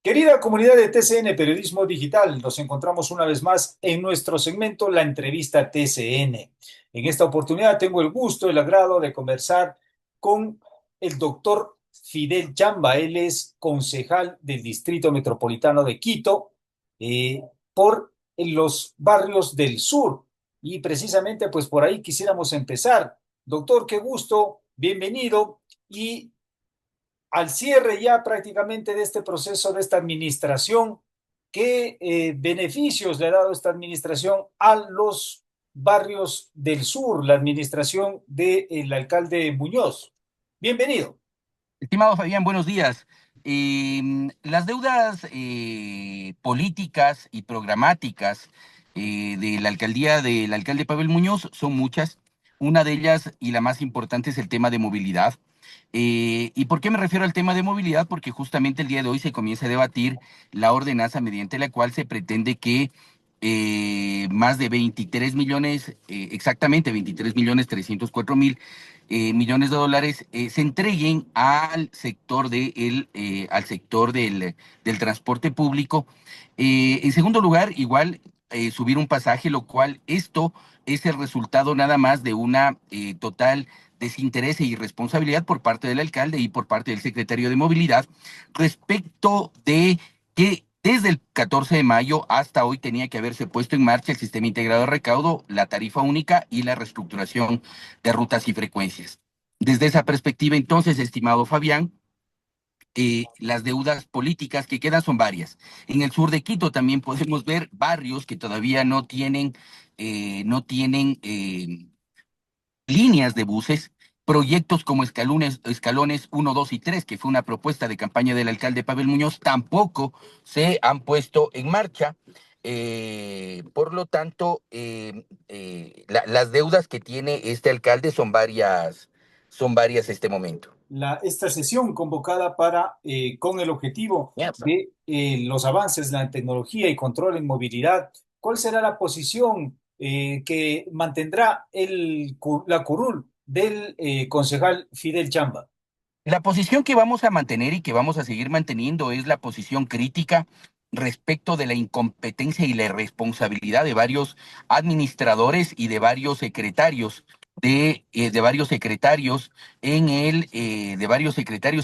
Querida comunidad de TCN Periodismo Digital, nos encontramos una vez más en nuestro segmento La Entrevista TCN. En esta oportunidad tengo el gusto, el agrado de conversar con el doctor Fidel Chamba. Él es concejal del Distrito Metropolitano de Quito eh, por los barrios del sur. Y precisamente pues por ahí quisiéramos empezar. Doctor, qué gusto, bienvenido. Y al cierre ya prácticamente de este proceso, de esta administración, ¿qué beneficios le ha dado esta administración a los barrios del sur, la administración del alcalde Muñoz? Bienvenido. Estimado Fabián, buenos días. Las deudas políticas y programáticas de la alcaldía del alcalde Pavel Muñoz son muchas. Una de ellas y la más importante es el tema de movilidad. ¿Y por qué me refiero al tema de movilidad? Porque justamente el día de hoy se comienza a debatir la ordenanza mediante la cual se pretende que más de 23 millones, exactamente 23 millones 304 mil millones de dólares se entreguen al sector del transporte público. En segundo lugar, igual subir un pasaje, lo cual esto es el resultado nada más de una total desinterés e irresponsabilidad por parte del alcalde y por parte del secretario de Movilidad respecto de que desde el 14 de mayo hasta hoy tenía que haberse puesto en marcha el sistema integrado de recaudo, la tarifa única y la reestructuración de rutas y frecuencias. Desde esa perspectiva, entonces, estimado Fabián, las deudas políticas que quedan son varias. En el sur de Quito también podemos ver barrios que todavía no tienen líneas de buses, proyectos como escalones 1, 2 y 3, que fue una propuesta de campaña del alcalde Pavel Muñoz, tampoco se han puesto en marcha. Por lo tanto, las deudas que tiene este alcalde son varias este momento. Esta sesión convocada con el objetivo Ya. de los avances, la tecnología y control en movilidad, ¿cuál será la posición que mantendrá la curul del concejal Fidel Chamba? La posición que vamos a mantener y que vamos a seguir manteniendo es la posición crítica respecto de la incompetencia y la irresponsabilidad de varios administradores y de varios secretarios de varios secretarios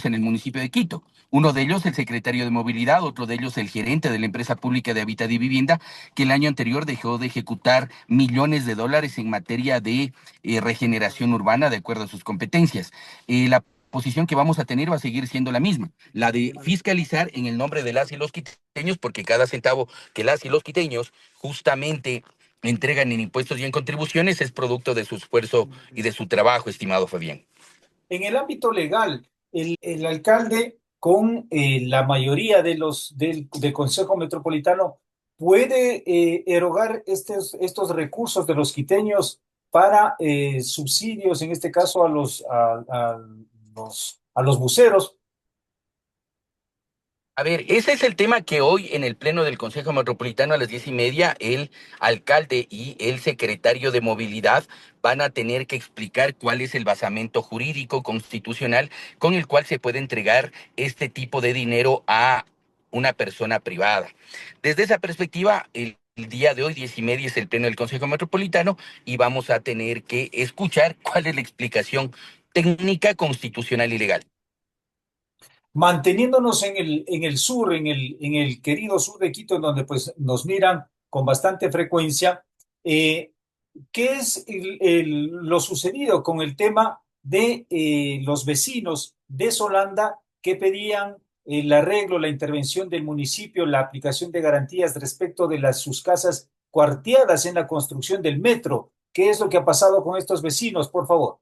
en el municipio de Quito. Uno de ellos el secretario de Movilidad, otro de ellos el gerente de la empresa pública de Hábitat y Vivienda, que el año anterior dejó de ejecutar millones de dólares en materia de regeneración urbana de acuerdo a sus competencias. La posición que vamos a tener va a seguir siendo la misma, la de fiscalizar en el nombre de las y los quiteños, porque cada centavo que las y los quiteños justamente entregan en impuestos y en contribuciones es producto de su esfuerzo y de su trabajo, estimado Fabián. En el ámbito legal, el alcalde, con la mayoría del Consejo Metropolitano, puede erogar estos recursos de los quiteños para subsidios, en este caso a los buceros. A ver, ese es el tema que hoy en el Pleno del Consejo Metropolitano a las 10:30, el alcalde y el secretario de Movilidad van a tener que explicar cuál es el basamento jurídico constitucional con el cual se puede entregar este tipo de dinero a una persona privada. Desde esa perspectiva, el día de hoy, 10:30, es el Pleno del Consejo Metropolitano y vamos a tener que escuchar cuál es la explicación técnica, constitucional y legal. Manteniéndonos en el sur, en el querido sur de Quito, en donde pues nos miran con bastante frecuencia, eh, ¿qué es lo sucedido con el tema de los vecinos de Solanda que pedían el arreglo, la intervención del municipio, la aplicación de garantías respecto de sus casas cuarteadas en la construcción del metro? ¿Qué es lo que ha pasado con estos vecinos, por favor?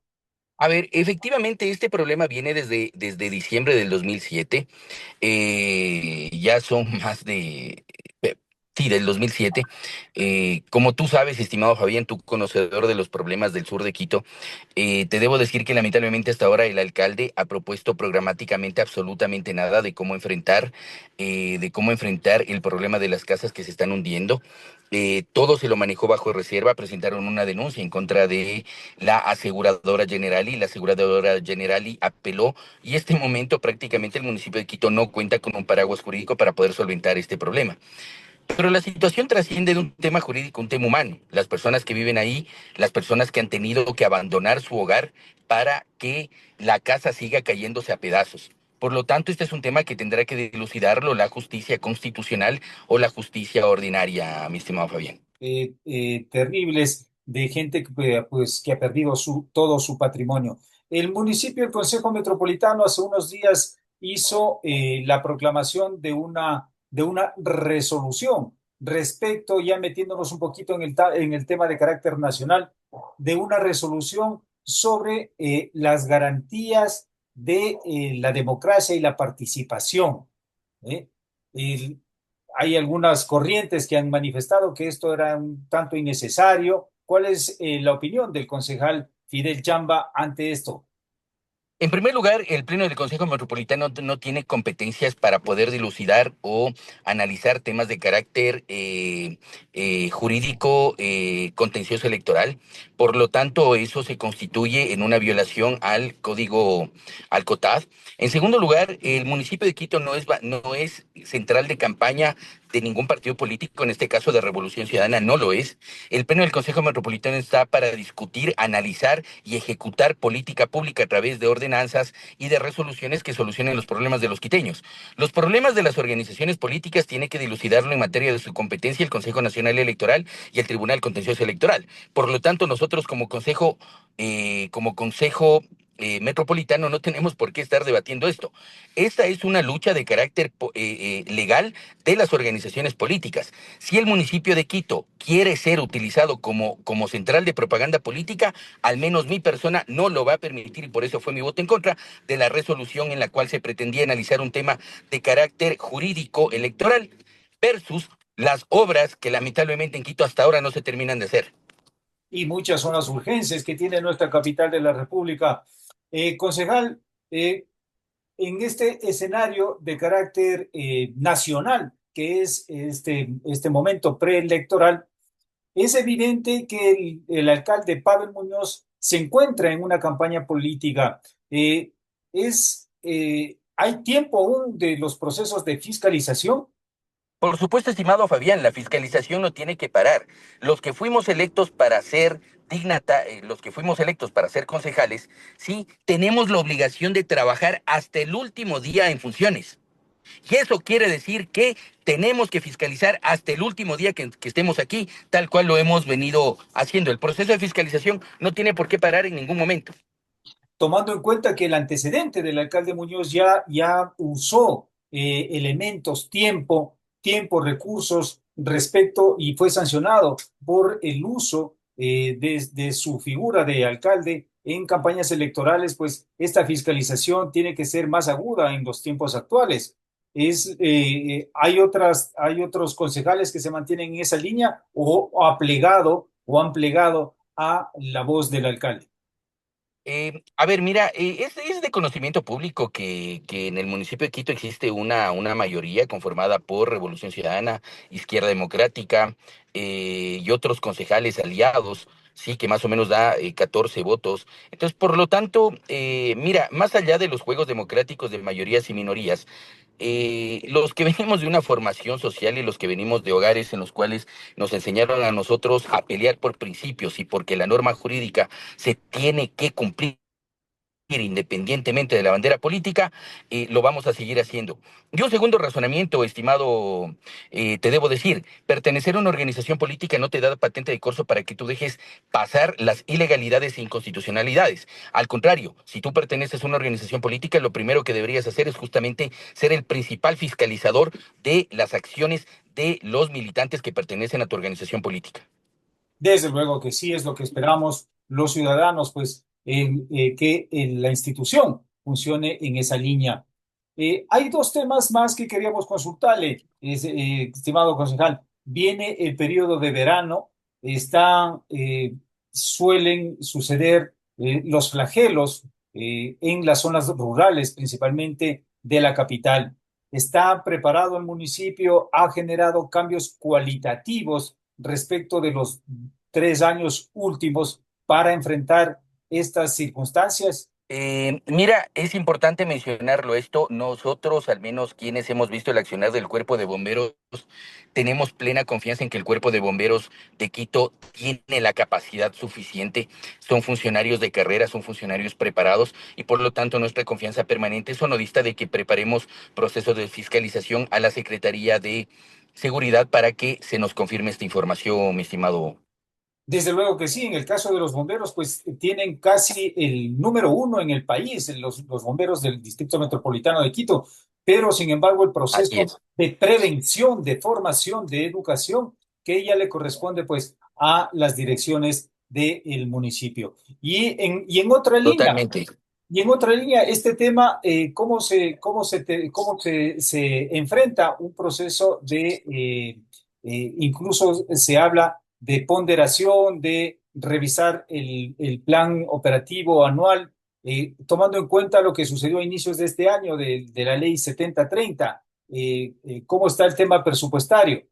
A ver, efectivamente, este problema viene desde diciembre del 2007. Ya son más de Sí, del 2007. Como tú sabes, estimado Fabián, tú conocedor de los problemas del sur de Quito, te debo decir que lamentablemente hasta ahora el alcalde ha propuesto programáticamente absolutamente nada de cómo enfrentar el problema de las casas que se están hundiendo. Todo se lo manejó bajo reserva, presentaron una denuncia en contra de la aseguradora Generali, la aseguradora Generali apeló y este momento prácticamente el municipio de Quito no cuenta con un paraguas jurídico para poder solventar este problema. Pero la situación trasciende de un tema jurídico, un tema humano. Las personas que viven ahí, las personas que han tenido que abandonar su hogar para que la casa siga cayéndose a pedazos. Por lo tanto, este es un tema que tendrá que dilucidarlo la justicia constitucional o la justicia ordinaria, mi estimado Fabián. Terribles de gente pues, que ha perdido todo su patrimonio. El municipio, el Consejo Metropolitano, hace unos días hizo la proclamación de una resolución respecto, ya metiéndonos un poquito en el tema de carácter nacional, de una resolución sobre las garantías de la democracia y la participación. ¿Eh? El- Hay algunas corrientes que han manifestado que esto era un tanto innecesario. ¿Cuál es la opinión del concejal Fidel Chamba ante esto? En primer lugar, el Pleno del Consejo Metropolitano no tiene competencias para poder dilucidar o analizar temas de carácter jurídico contencioso electoral. Por lo tanto, eso se constituye en una violación al código, al COTAD. En segundo lugar, el municipio de Quito no es central de campaña de ningún partido político, en este caso de Revolución Ciudadana, no lo es. El Pleno del Consejo Metropolitano está para discutir, analizar y ejecutar política pública a través de ordenanzas y de resoluciones que solucionen los problemas de los quiteños. Los problemas de las organizaciones políticas tiene que dilucidarlo en materia de su competencia el Consejo Nacional Electoral y el Tribunal Contencioso Electoral. Por lo tanto, nosotros como consejo metropolitano no tenemos por qué estar debatiendo esto. Esta es una lucha de carácter legal de las organizaciones políticas. Si el municipio de Quito quiere ser utilizado como central de propaganda política, al menos mi persona no lo va a permitir y por eso fue mi voto en contra de la resolución en la cual se pretendía analizar un tema de carácter jurídico electoral versus las obras que lamentablemente en Quito hasta ahora no se terminan de hacer. Y muchas son las urgencias que tiene nuestra capital de la República. Concejal, en este escenario de carácter nacional, que es este momento preelectoral, es evidente que el alcalde Pavel Muñoz se encuentra en una campaña política. ¿Hay tiempo aún de los procesos de fiscalización? Por supuesto, estimado Fabián, la fiscalización no tiene que parar. Los que fuimos electos para ser los que fuimos electos para ser concejales, sí, tenemos la obligación de trabajar hasta el último día en funciones. Y eso quiere decir que tenemos que fiscalizar hasta el último día que estemos aquí, tal cual lo hemos venido haciendo. El proceso de fiscalización no tiene por qué parar en ningún momento. Tomando en cuenta que el antecedente del alcalde Muñoz ya usó elementos, recursos respecto y fue sancionado por el uso de su figura de alcalde en campañas electorales, pues esta fiscalización tiene que ser más aguda en los tiempos actuales. Hay otros concejales que se mantienen en esa línea o han plegado a la voz del alcalde. A ver, mira, es de conocimiento público que en el municipio de Quito existe una mayoría conformada por Revolución Ciudadana, Izquierda Democrática y otros concejales aliados, sí, que más o menos da 14 votos. Entonces, por lo tanto, mira, más allá de los juegos democráticos de mayorías y minorías, los que venimos de una formación social y los que venimos de hogares en los cuales nos enseñaron a nosotros a pelear por principios y porque la norma jurídica se tiene que cumplir independientemente de la bandera política, lo vamos a seguir haciendo. Y un segundo razonamiento, estimado, te debo decir, pertenecer a una organización política no te da patente de corso para que tú dejes pasar las ilegalidades e inconstitucionalidades. Al contrario, si tú perteneces a una organización política, lo primero que deberías hacer es justamente ser el principal fiscalizador de las acciones de los militantes que pertenecen a tu organización política. Desde luego que sí es lo que esperamos los ciudadanos, pues que la institución funcione en esa línea. Hay dos temas más que queríamos consultarle, estimado concejal. viene el periodo de verano, está, suelen suceder los flagelos en las zonas rurales, principalmente de la capital. Está preparado el municipio, ha generado cambios cualitativos respecto de los 3 años últimos para enfrentar estas circunstancias. Mira, es importante mencionarlo esto. Nosotros, al menos quienes hemos visto el accionar del Cuerpo de Bomberos, tenemos plena confianza en que el Cuerpo de Bomberos de Quito tiene la capacidad suficiente. Son funcionarios de carrera, son funcionarios preparados y por lo tanto nuestra confianza permanente sonodista de que preparemos procesos de fiscalización a la Secretaría de Seguridad para que se nos confirme esta información, mi estimado. Desde luego que sí, en el caso de los bomberos, pues tienen casi el número uno en el país, los bomberos del Distrito Metropolitano de Quito, pero sin embargo el Así proceso es. de prevención, de formación, de educación, que ella le corresponde pues a las direcciones del municipio. Y en otra línea, Totalmente. este tema, ¿cómo se enfrenta un proceso de, incluso se habla de ponderación, de revisar el plan operativo anual, tomando en cuenta lo que sucedió a inicios de este año de la ley 7030? ¿Cómo está el tema presupuestario?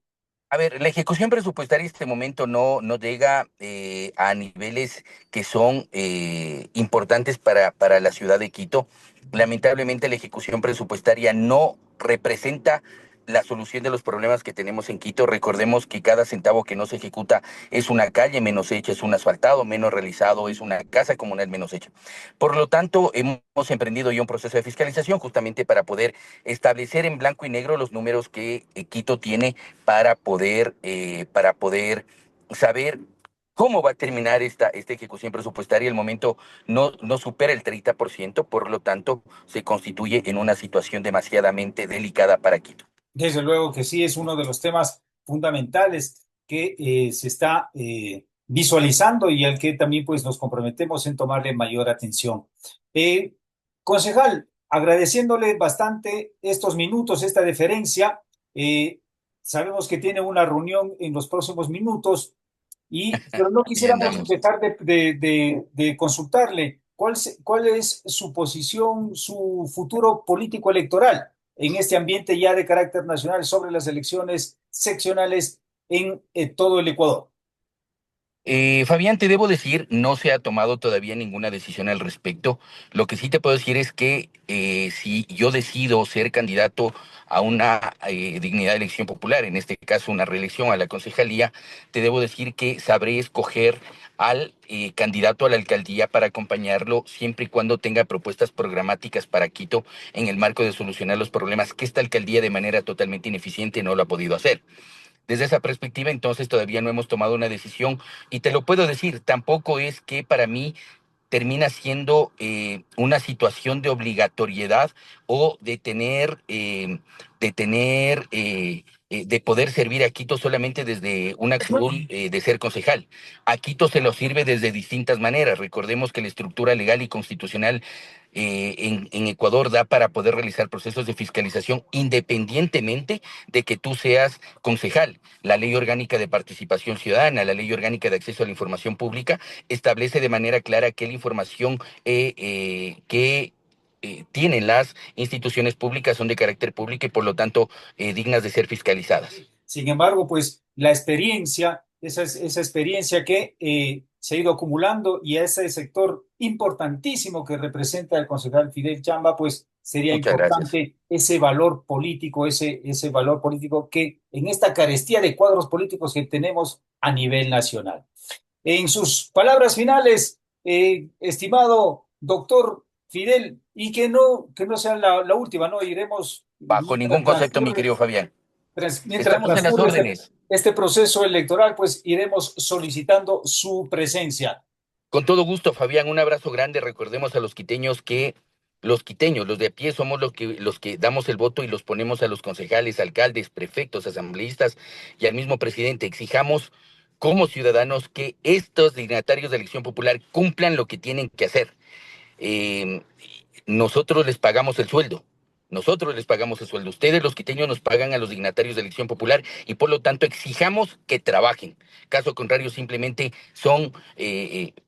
A ver, la ejecución presupuestaria en este momento no llega a niveles que son importantes para la ciudad de Quito. Lamentablemente, la ejecución presupuestaria no representa la solución de los problemas que tenemos en Quito. Recordemos que cada centavo que no se ejecuta es una calle menos hecha, es un asfaltado menos realizado, es una casa comunal menos hecha. Por lo tanto, hemos emprendido ya un proceso de fiscalización justamente para poder establecer en blanco y negro los números que Quito tiene para poder saber cómo va a terminar esta ejecución presupuestaria. El momento no supera el 30%, por lo tanto, se constituye en una situación demasiadamente delicada para Quito. Desde luego que sí, es uno de los temas fundamentales que se está visualizando y al que también pues nos comprometemos en tomarle mayor atención. Eh, Concejal, agradeciéndole bastante estos minutos, esta deferencia. eh, Sabemos que tiene una reunión en los próximos minutos, pero no Ahí quisiéramos andamos. dejar de consultarle cuál es su posición, su futuro político electoral en este ambiente ya de carácter nacional sobre las elecciones seccionales en todo el Ecuador. Fabián, te debo decir, no se ha tomado todavía ninguna decisión al respecto. Lo que sí te puedo decir es que si yo decido ser candidato a una dignidad de elección popular, en este caso una reelección a la concejalía, te debo decir que sabré escoger al candidato a la alcaldía para acompañarlo siempre y cuando tenga propuestas programáticas para Quito en el marco de solucionar los problemas que esta alcaldía de manera totalmente ineficiente no lo ha podido hacer. Desde esa perspectiva, entonces todavía no hemos tomado una decisión y te lo puedo decir, tampoco es que para mí termina siendo una situación de obligatoriedad o de poder servir a Quito solamente desde una curul de ser concejal. A Quito se lo sirve desde distintas maneras. Recordemos que la estructura legal y constitucional en Ecuador da para poder realizar procesos de fiscalización independientemente de que tú seas concejal. La Ley Orgánica de Participación Ciudadana, la Ley Orgánica de Acceso a la Información Pública establece de manera clara que la información que tienen las instituciones públicas son de carácter público y por lo tanto dignas de ser fiscalizadas. Sin embargo, pues la experiencia, esa experiencia que se ha ido acumulando y a ese sector importantísimo que representa el concejal Fidel Chamba, pues sería Muchas gracias. importante ese valor político que en esta carestía de cuadros políticos que tenemos a nivel nacional. En sus palabras finales, estimado doctor Fidel, y que no sea la última, ¿no? Iremos, Bajo ningún concepto, mi querido Fabián. mientras Estamos a las transcurre órdenes. este proceso electoral, pues iremos solicitando su presencia. Con todo gusto, Fabián, un abrazo grande. Recordemos a los quiteños que los quiteños, los de a pie, somos los que damos el voto y los ponemos a los concejales, alcaldes, prefectos, asambleístas y al mismo presidente. Exijamos como ciudadanos que estos dignatarios de elección popular cumplan lo que tienen que hacer. Eh, Nosotros les pagamos el sueldo. Nosotros les pagamos el sueldo. Ustedes, los quiteños, nos pagan a los dignatarios de elección popular y por lo tanto exijamos que trabajen. Caso contrario, simplemente son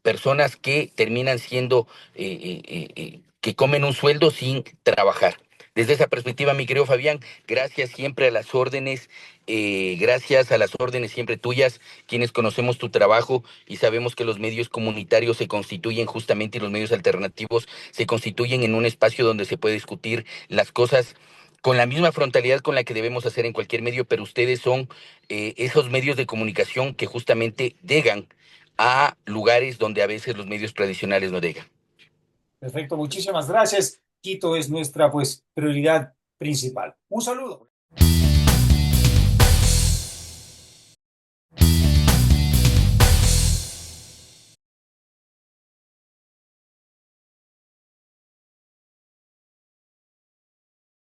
personas que terminan siendo, que comen un sueldo sin trabajar. Desde esa perspectiva, mi querido Fabián, gracias siempre a las órdenes, gracias a las órdenes siempre tuyas, quienes conocemos tu trabajo y sabemos que los medios comunitarios se constituyen justamente y los medios alternativos se constituyen en un espacio donde se puede discutir las cosas con la misma frontalidad con la que debemos hacer en cualquier medio, pero ustedes son esos medios de comunicación que justamente llegan a lugares donde a veces los medios tradicionales no llegan. Perfecto, muchísimas gracias. Quito es nuestra, pues, prioridad principal. Un saludo.